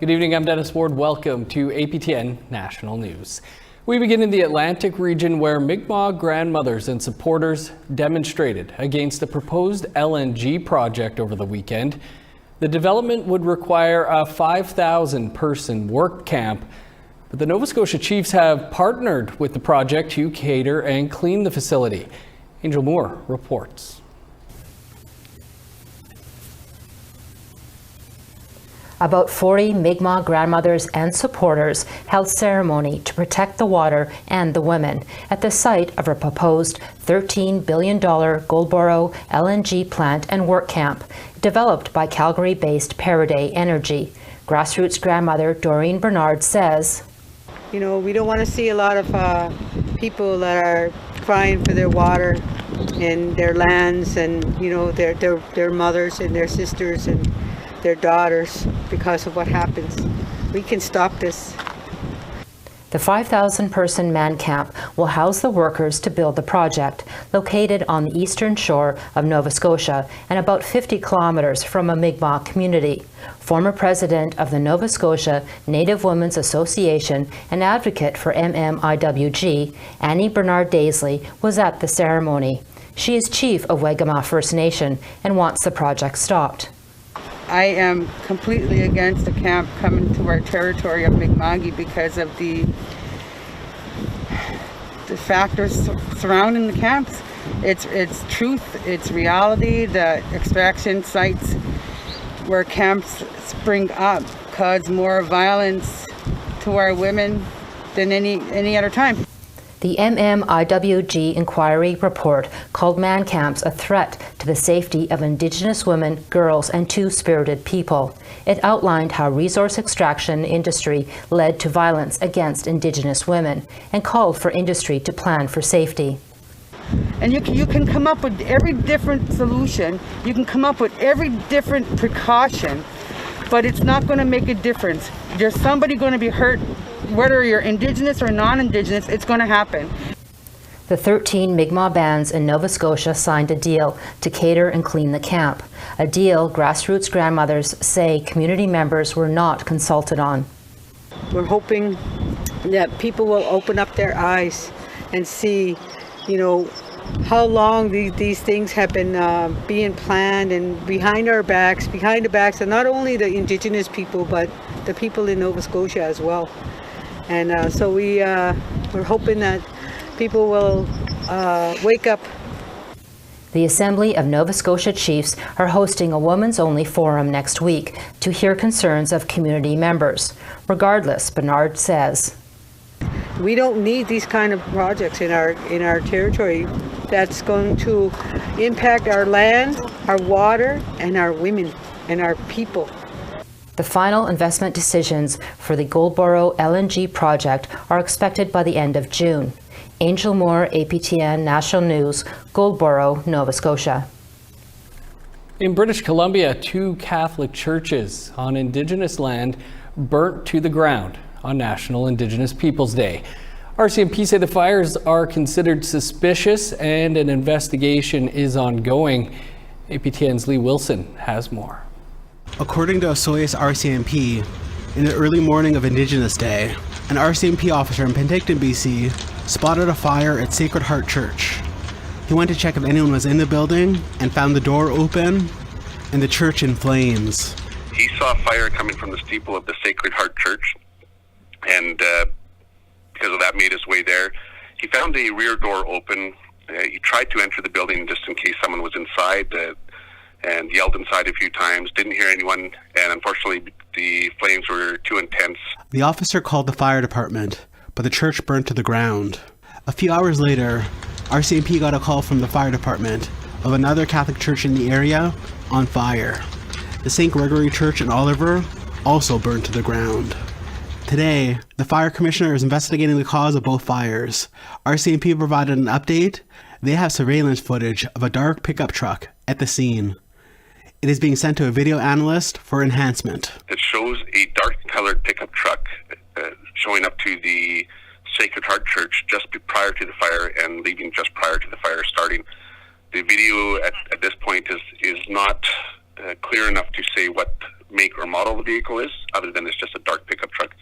Good evening, I'm Dennis Ward. Welcome to APTN National News. We begin in the Atlantic region where Mi'kmaq grandmothers and supporters demonstrated against the proposed LNG project over the weekend. The development would require a 5,000-person work camp, but the Nova Scotia Chiefs have partnered with the project to cater and clean the facility. Angel Moore reports. About 40 Mi'kmaq grandmothers and supporters held ceremony to protect the water and the women at the site of a proposed $13 billion Goldboro LNG plant and work camp developed by Calgary-based Paraday Energy. Grassroots grandmother Doreen Bernard says, "You know, we don't want to see a lot of people that are crying for their water and their lands and, you know, their mothers and their sisters and their daughters because of what happens. We can stop this." The 5,000-person man camp will house the workers to build the project, located on the eastern shore of Nova Scotia and about 50 kilometers from a Mi'kmaq community. Former president of the Nova Scotia Native Women's Association and advocate for MMIWG, Annie Bernard-Daisley, was at the ceremony. She is chief of Wagimaa First Nation and wants the project stopped. I am completely against the camp coming to our territory of Mi'kma'ki because of the factors surrounding the camps. It's truth, it's reality. The extraction sites where camps spring up cause more violence to our women than any other time. The MMIWG inquiry report called man camps a threat to the safety of Indigenous women, girls, and two-spirited people. It outlined how resource extraction industry led to violence against Indigenous women and called for industry to plan for safety. And you can come up with every different solution, you can come up with every different precaution, but it's not going to make a difference. There's somebody going to be hurt. Whether you're Indigenous or non-Indigenous, it's going to happen. The 13 Mi'kmaq bands in Nova Scotia signed a deal to cater and clean the camp, a deal grassroots grandmothers say community members were not consulted on. We're hoping that people will open up their eyes and see, you know, how long these things have been being planned and behind the backs of not only the Indigenous people, but the people in Nova Scotia as well. And so we're hoping that people will wake up. The Assembly of Nova Scotia Chiefs are hosting a women's-only forum next week to hear concerns of community members. Regardless, Bernard says, we don't need these kind of projects in our territory that's going to impact our land, our water, and our women and our people. The final investment decisions for the Goldboro LNG project are expected by the end of June. Angel Moore, APTN National News, Goldboro, Nova Scotia. In British Columbia, 2 Catholic churches on Indigenous land burnt to the ground on National Indigenous Peoples Day. RCMP say the fires are considered suspicious and an investigation is ongoing. APTN's Lee Wilson has more. According to Osoyoos RCMP, in the early morning of Indigenous Day, an RCMP officer in Penticton, BC, spotted a fire at Sacred Heart Church. He went to check if anyone was in the building and found the door open and the church in flames. He saw fire coming from the steeple of the Sacred Heart Church, and because of that made his way there. He found a rear door open. He tried to enter the building just in case someone was inside, and yelled inside a few times, didn't hear anyone, and unfortunately the flames were too intense. The officer called the fire department, but the church burned to the ground. A few hours later, RCMP got a call from the fire department of another Catholic church in the area on fire. The St. Gregory Church in Oliver also burned to the ground. Today, the fire commissioner is investigating the cause of both fires. RCMP provided an update. They have surveillance footage of a dark pickup truck at the scene. It is being sent to a video analyst for enhancement. It shows a dark-colored pickup truck showing up to the Sacred Heart Church just prior to the fire and leaving just prior to the fire starting. The video at this point is not clear enough to say what make or model the vehicle is, other than it's just a dark pickup truck.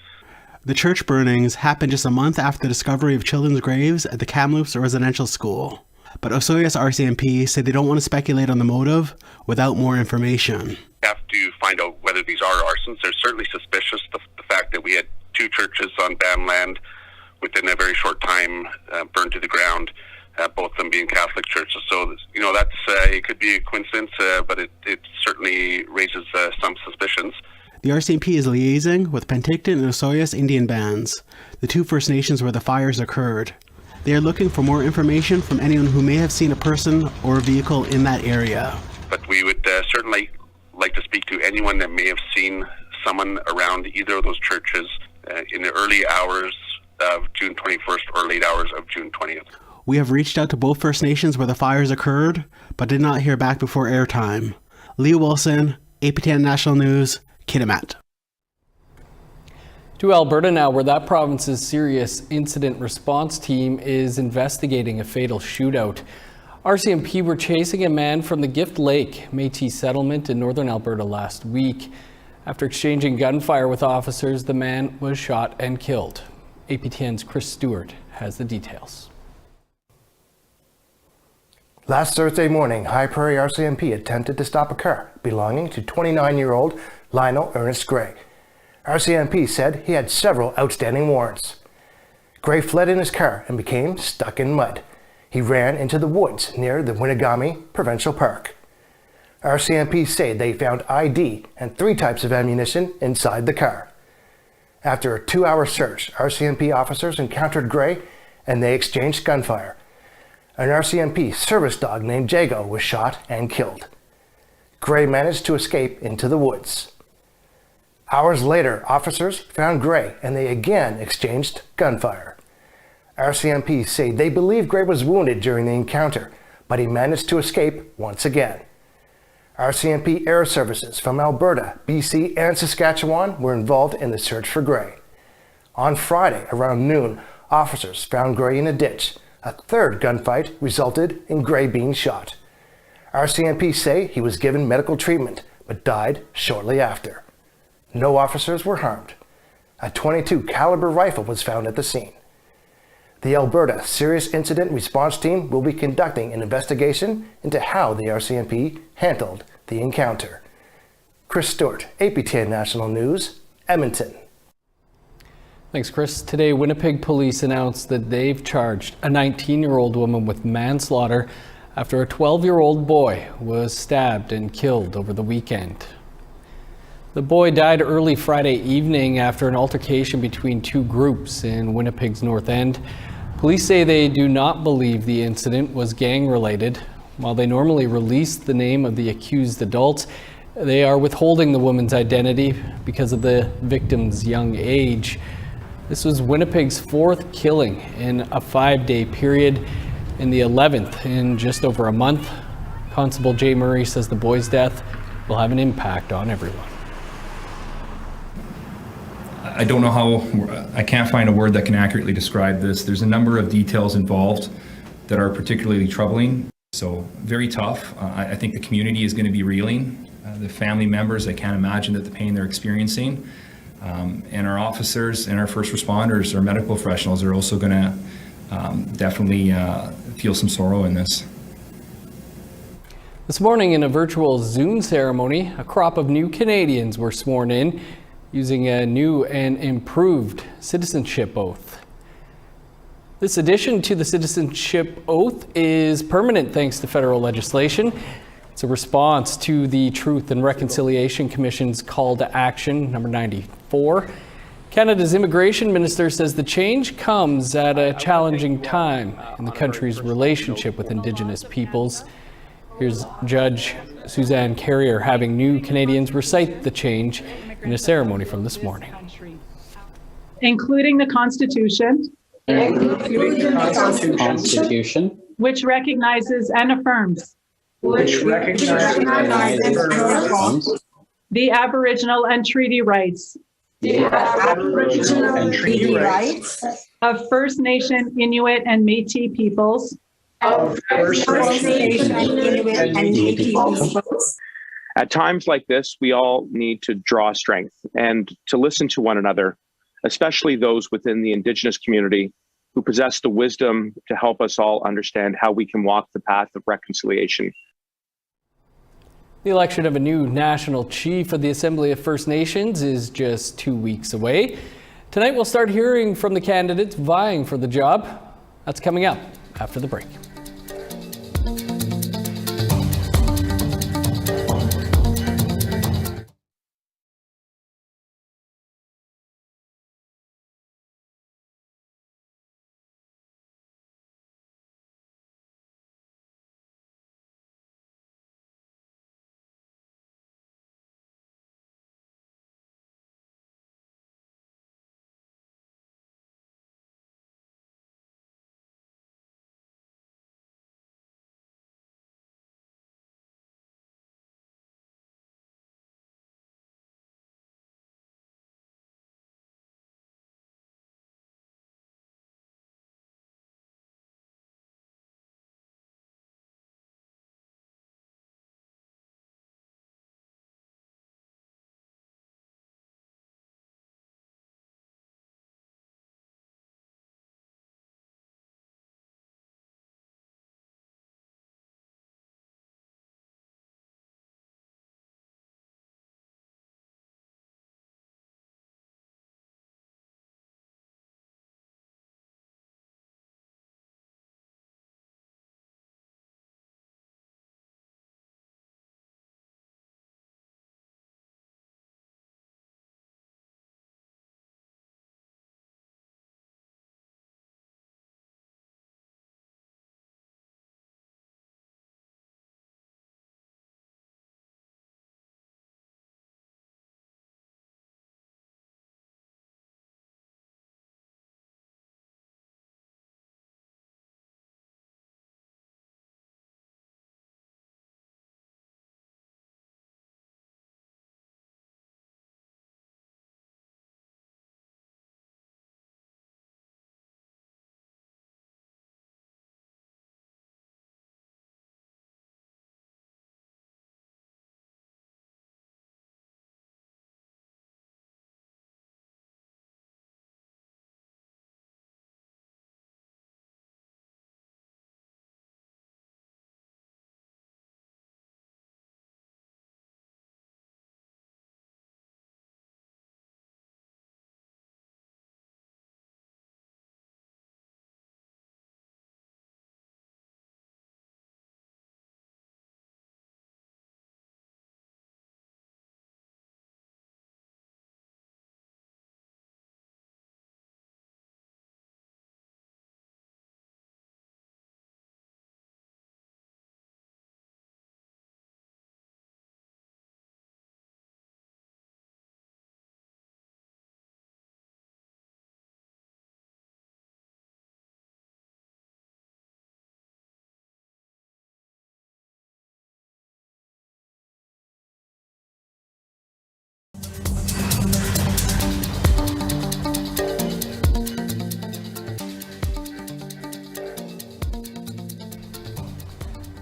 The church burnings happened just a month after the discovery of children's graves at the Kamloops Residential School. But Osoyoos RCMP say they don't want to speculate on the motive without more information. We have to find out whether these are arsons. They're certainly suspicious. The fact that we had 2 churches on banned land within a very short time burned to the ground, both of them being Catholic churches. So, that's it could be a coincidence, but it certainly raises some suspicions. The RCMP is liaising with Penticton and Osoyoos Indian bands, the 2 First Nations where the fires occurred. They are looking for more information from anyone who may have seen a person or a vehicle in that area. But we would certainly like to speak to anyone that may have seen someone around either of those churches in the early hours of June 21st or late hours of June 20th. We have reached out to both First Nations where the fires occurred, but did not hear back before airtime. Leah Wilson, APTN National News, Kitimat. To Alberta now, where that province's serious incident response team is investigating a fatal shootout. RCMP were chasing a man from the Gift Lake Métis settlement in northern Alberta last week. After exchanging gunfire with officers, the man was shot and killed. APTN's Chris Stewart has the details. Last Thursday morning, High Prairie RCMP attempted to stop a car belonging to 29-year-old Lionel Ernest Gray. RCMP said he had several outstanding warrants. Gray fled in his car and became stuck in mud. He ran into the woods near the Winnipeg Provincial Park. RCMP say they found ID and 3 types of ammunition inside the car. After a 2-hour search, RCMP officers encountered Gray and they exchanged gunfire. An RCMP service dog named Jago was shot and killed. Gray managed to escape into the woods. Hours later, officers found Gray and they again exchanged gunfire. RCMP say they believe Gray was wounded during the encounter, but he managed to escape once again. RCMP air services from Alberta, BC, and Saskatchewan were involved in the search for Gray. On Friday, around noon, officers found Gray in a ditch. A 3rd gunfight resulted in Gray being shot. RCMP say he was given medical treatment, but died shortly after. No officers were harmed. A .22 caliber rifle was found at the scene. The Alberta Serious Incident Response Team will be conducting an investigation into how the RCMP handled the encounter. Chris Stewart, APTN National News, Edmonton. Thanks, Chris. Today, Winnipeg police announced that they've charged a 19-year-old woman with manslaughter after a 12-year-old boy was stabbed and killed over the weekend. The boy died early Friday evening after an altercation between 2 groups in Winnipeg's North End. Police say they do not believe the incident was gang-related. While they normally release the name of the accused adults, they are withholding the woman's identity because of the victim's young age. This was Winnipeg's 4th killing in a 5-day period, and the 11th in just over a month. Constable Jay Murray says the boy's death will have an impact on everyone. I don't know how, I can't find a word that can accurately describe this. There's a number of details involved that are particularly troubling. So very tough. I think the community is going to be reeling. The family members, I can't imagine that the pain they're experiencing. And our officers and our first responders, our medical professionals are also going to definitely feel some sorrow in this. This morning in a virtual Zoom ceremony, a crop of new Canadians were sworn in using a new and improved citizenship oath. This addition to the citizenship oath is permanent thanks to federal legislation. It's a response to the Truth and Reconciliation Commission's call to action, number 94. Canada's immigration minister says the change comes at a challenging time in the country's relationship with Indigenous peoples. Here's Judge Suzanne Carrier having new Canadians recite the change in a ceremony from this morning. Including the Constitution. Which recognizes and affirms. The Aboriginal and treaty rights. Of First Nation, Inuit, and Métis peoples. At times like this, we all need to draw strength and to listen to one another, especially those within the Indigenous community who possess the wisdom to help us all understand how we can walk the path of reconciliation. The election of a new national chief of the Assembly of First Nations is just 2 weeks away. Tonight we'll start hearing from the candidates vying for the job. That's coming up after the break.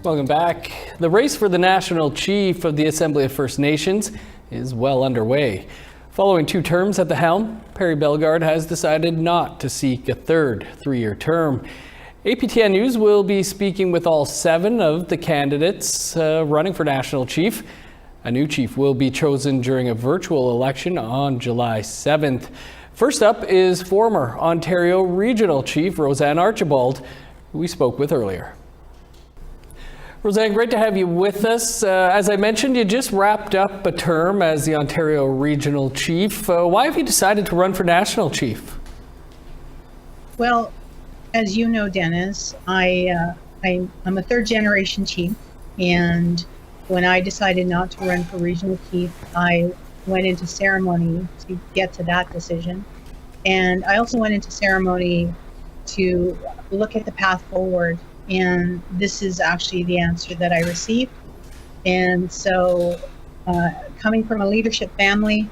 Welcome back. The race for the national chief of the Assembly of First Nations is well underway. Following 2 terms at the helm, Perry Bellegarde has decided not to seek a third 3-year term. APTN News will be speaking with all 7 of the candidates running for national chief. A new chief will be chosen during a virtual election on July 7th. First up is former Ontario Regional Chief Roseanne Archibald, who we spoke with earlier. Roseanne, great to have you with us. As I mentioned, you just wrapped up a term as the Ontario Regional Chief. Why have you decided to run for National Chief? Well, as you know, Dennis, I'm a third-generation chief, and when I decided not to run for Regional Chief, I went into ceremony to get to that decision. And I also went into ceremony to look at the path forward. And this is actually the answer that I received. And so coming from a leadership family,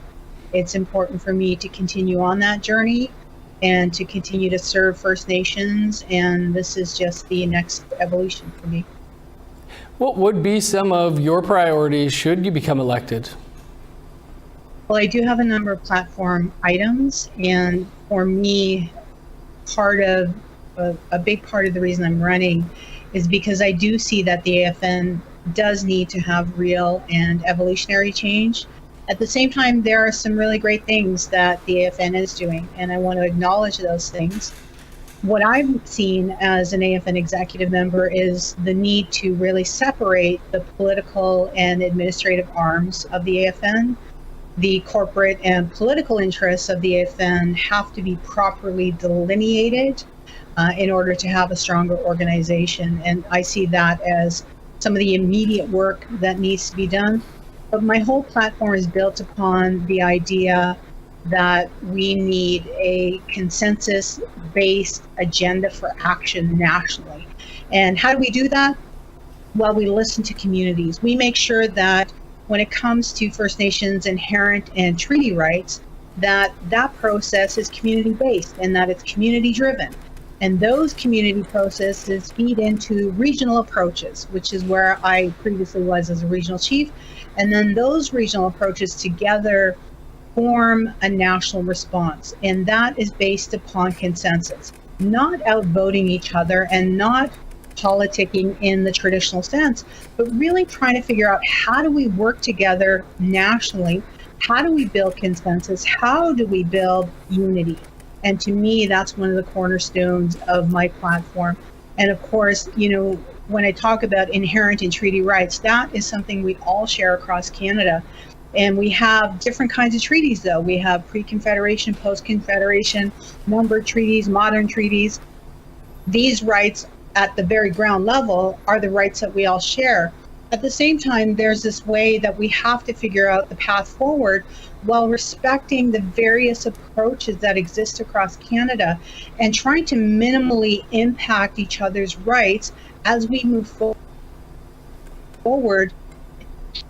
it's important for me to continue on that journey and to continue to serve First Nations. And this is just the next evolution for me. What would be some of your priorities should you become elected? Well, I do have a number of platform items, and for me, a big part of the reason I'm running is because I do see that the AFN does need to have real and evolutionary change. At the same time, there are some really great things that the AFN is doing, and I want to acknowledge those things. What I've seen as an AFN executive member is the need to really separate the political and administrative arms of the AFN. The corporate and political interests of the AFN have to be properly delineated in order to have a stronger organization. And I see that as some of the immediate work that needs to be done. But my whole platform is built upon the idea that we need a consensus-based agenda for action nationally. And how do we do that? Well, we listen to communities. We make sure that when it comes to First Nations inherent and treaty rights, that process is community-based and that it's community-driven. And those community processes feed into regional approaches, which is where I previously was as a regional chief. And then those regional approaches together form a national response. And that is based upon consensus, not outvoting each other and not politicking in the traditional sense, but really trying to figure out how do we work together nationally? How do we build consensus? How do we build unity? And to me, that's one of the cornerstones of my platform. And of course, when I talk about inherent and treaty rights, that is something we all share across Canada. And we have different kinds of treaties, though. We have pre-Confederation, post-Confederation, numbered treaties, modern treaties. These rights at the very ground level are the rights that we all share. At the same time, there's this way that we have to figure out the path forward while respecting the various approaches that exist across Canada and trying to minimally impact each other's rights as we move forward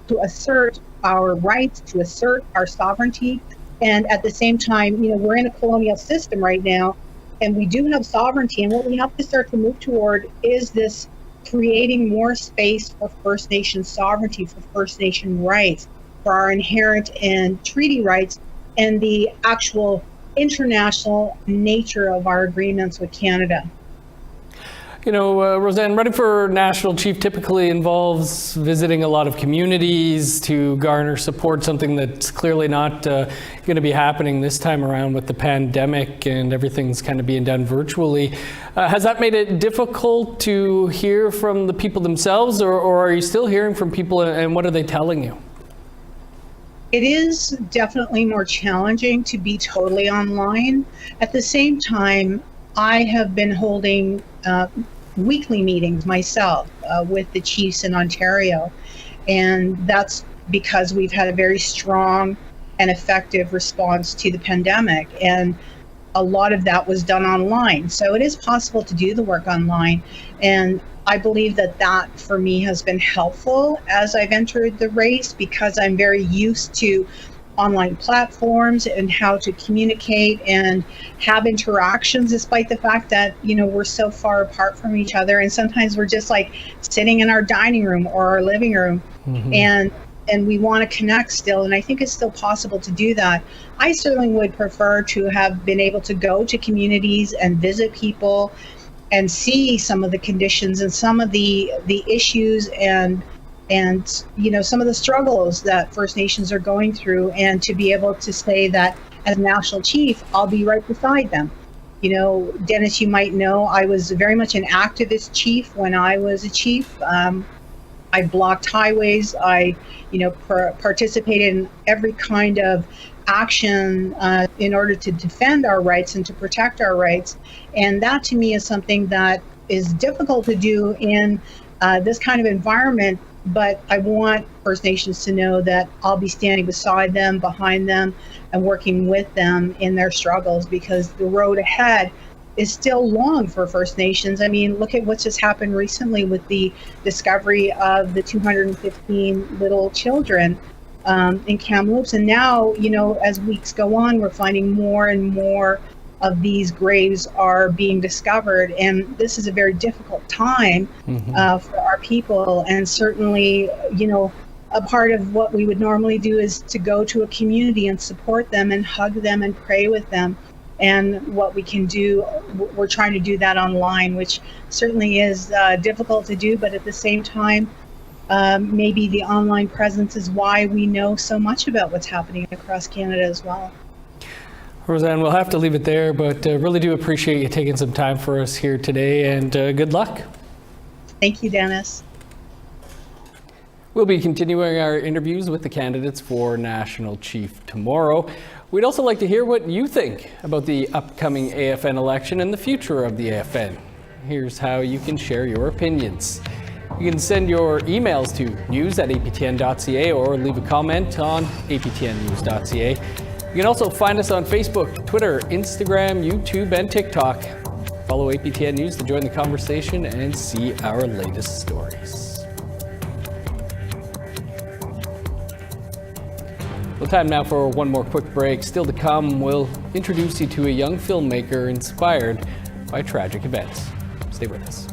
to assert our rights, to assert our sovereignty. And at the same time, we're in a colonial system right now, and we do have sovereignty, and what we have to start to move toward is this creating more space for First Nation sovereignty, for First Nation rights, for our inherent and treaty rights, and the actual international nature of our agreements with Canada. Roseanne, running for national chief typically involves visiting a lot of communities to garner support, something that's clearly not going to be happening this time around with the pandemic and everything's kind of being done virtually. Has that made it difficult to hear from the people themselves, or are you still hearing from people, and what are they telling you? It is definitely more challenging to be totally online. At the same time, I have been holding weekly meetings myself with the chiefs in Ontario, and that's because we've had a very strong and effective response to the pandemic, and a lot of that was done online. So it is possible to do the work online, and I believe that for me has been helpful as I've entered the race, because I'm very used to online platforms and how to communicate and have interactions, despite the fact that we're so far apart from each other, and sometimes we're just like sitting in our dining room or our living room. Mm-hmm. and we want to connect still, and I think it's still possible to do that. I certainly would prefer to have been able to go to communities and visit people and see some of the conditions and some of the issues and some of the struggles that First Nations are going through, and to be able to say that as national chief, I'll be right beside them. Dennis, you might know, I was very much an activist chief when I was a chief. I blocked highways. I, participated in every kind of action in order to defend our rights and to protect our rights. And that to me is something that is difficult to do in this kind of environment. But I want First Nations to know that I'll be standing beside them, behind them, and working with them in their struggles, because the road ahead is still long for First Nations. I mean, look at what's just happened recently with the discovery of the 215 little children in Kamloops. And now, as weeks go on, we're finding more and more of these graves are being discovered. And this is a very difficult time for our people. And certainly, you know, a part of what we would normally do is to go to a community and support them and hug them and pray with them. And what we can do, we're trying to do that online, which certainly is difficult to do, but at the same time, maybe the online presence is why we know so much about what's happening across Canada as well. Roseanne, we'll have to leave it there, but really do appreciate you taking some time for us here today, and good luck. Thank you, Dennis. We'll be continuing our interviews with the candidates for National Chief tomorrow. We'd also like to hear what you think about the upcoming AFN election and the future of the AFN. Here's how you can share your opinions. You can send your emails to news@aptn.ca or leave a comment on aptnnews.ca. You can also find us on Facebook, Twitter, Instagram, YouTube, and TikTok. Follow APTN News to join the conversation and see our latest stories. Well, time now for one more quick break. Still to come, we'll introduce you to a young filmmaker inspired by tragic events. Stay with us.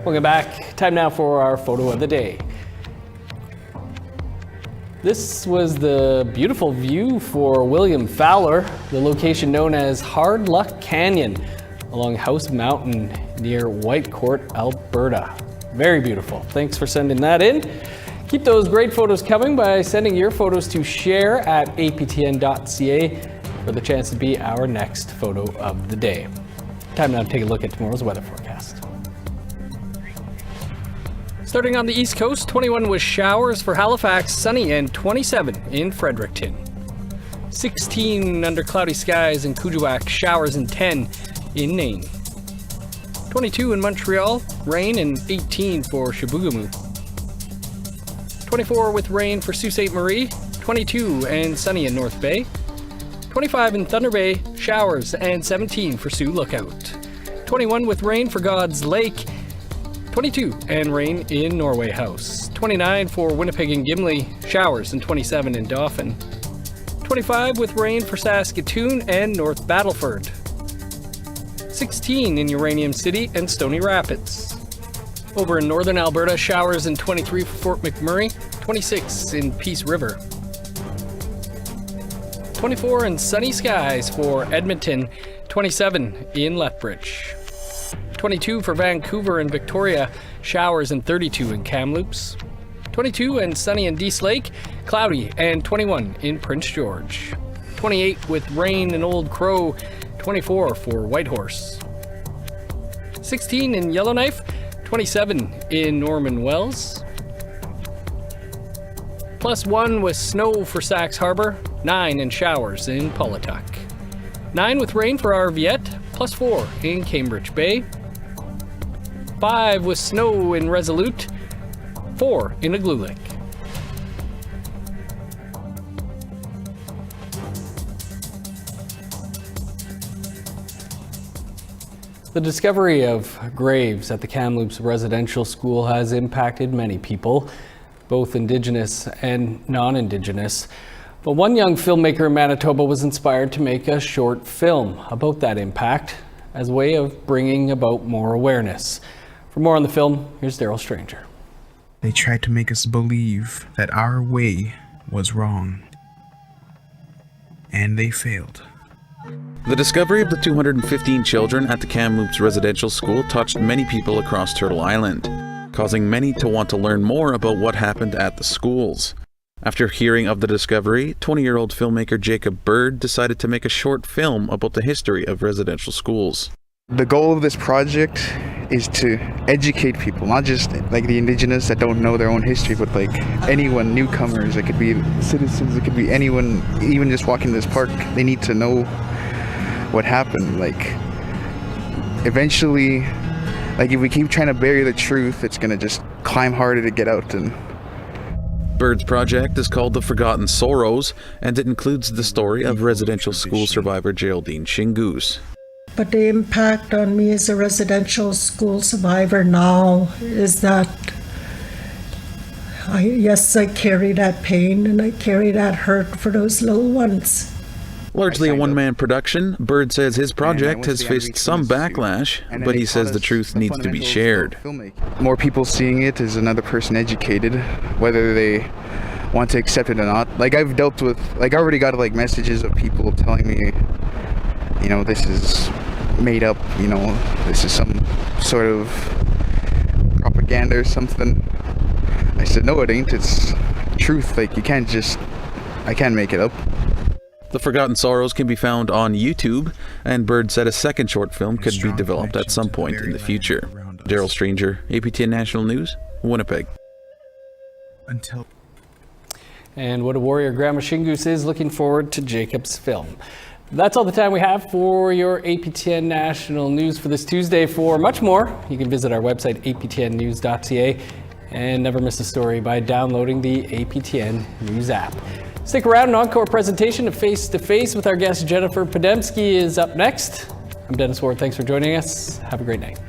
Welcome back. Time now for our photo of the day. This was the beautiful view for William Fowler, the location known as Hard Luck Canyon along House Mountain near Whitecourt, Alberta. Very beautiful. Thanks for sending that in. Keep those great photos coming by sending your photos to share@aptn.ca for the chance to be our next photo of the day. Time now to take a look at tomorrow's weather forecast. Starting on the East Coast, 21 with showers for Halifax, sunny, and 27 in Fredericton. 16 under cloudy skies in Kuujjuaq, showers, and 10 in Nain. 22 in Montreal, rain, and 18 for Chibougamau. 24 with rain for Sault Ste. Marie, 22 and sunny in North Bay. 25 in Thunder Bay, showers, and 17 for Sioux Lookout. 21 with rain for God's Lake. 22 and rain in Norway House. 29 for Winnipeg and Gimli, showers, and 27 in Dauphin. 25 with rain for Saskatoon and North Battleford. 16 in Uranium City and Stony Rapids. Over in northern Alberta, showers, and 23 for Fort McMurray, 26 in Peace River. 24 and sunny skies for Edmonton, 27 in Lethbridge. 22 for Vancouver and Victoria, showers, and 32 in Kamloops. 22 and sunny in Dease Lake, cloudy, and 21 in Prince George. 28 with rain in Old Crow, 24 for Whitehorse. 16 in Yellowknife, 27 in Norman Wells. +1 with snow for Sax Harbor, 9 in showers in Pawlatuck. 9 with rain for Arviette, +4 in Cambridge Bay. 5 with snow in Resolute, 4 in Igloolik. The discovery of graves at the Kamloops Residential School has impacted many people, both Indigenous and non-Indigenous. But one young filmmaker in Manitoba was inspired to make a short film about that impact as a way of bringing about more awareness. For more on the film, here's Daryl Stranger. They tried to make us believe that our way was wrong. And they failed. The discovery of the 215 children at the Kamloops Residential School touched many people across Turtle Island, causing many to want to learn more about what happened at the schools. After hearing of the discovery, 20-year-old filmmaker Jacob Bird decided to make a short film about the history of residential schools. The goal of this project is to educate people, not just like the Indigenous that don't know their own history, but like anyone, newcomers, it could be citizens, it could be anyone, even just walking this park, they need to know what happened. Like, eventually, like if we keep trying to bury the truth, it's gonna just climb harder to get out. And Bird's project is called The Forgotten Sorrows, and it includes the story of residential school survivor Geraldine Shingoose. But the impact on me as a residential school survivor now is that I carry that pain and I carry that hurt for those little ones. Largely a one-man production, Bird says his project has faced some backlash, but he says the truth needs to be shared. More people seeing it is another person educated, whether they want to accept it or not. Like I've dealt with, like I already got like messages of people telling me, you know, this is made up, you know, this is some sort of propaganda or something. I said, no, it ain't, it's truth. Like I can't make it up. The Forgotten Sorrows can be found on YouTube, and Bird said a second short film could be developed at some point in the future. Daryl Stranger, APTN National News, Winnipeg. And what a warrior Grandma Shingoose is. Looking forward to Jacob's film. That's all the time we have for your APTN National News for this Tuesday. For much more, you can visit our website, aptnnews.ca, and never miss a story by downloading the APTN News app. Stick around. An encore presentation of Face to Face with our guest Jennifer Podemski is up next. I'm Dennis Ward. Thanks for joining us. Have a great night.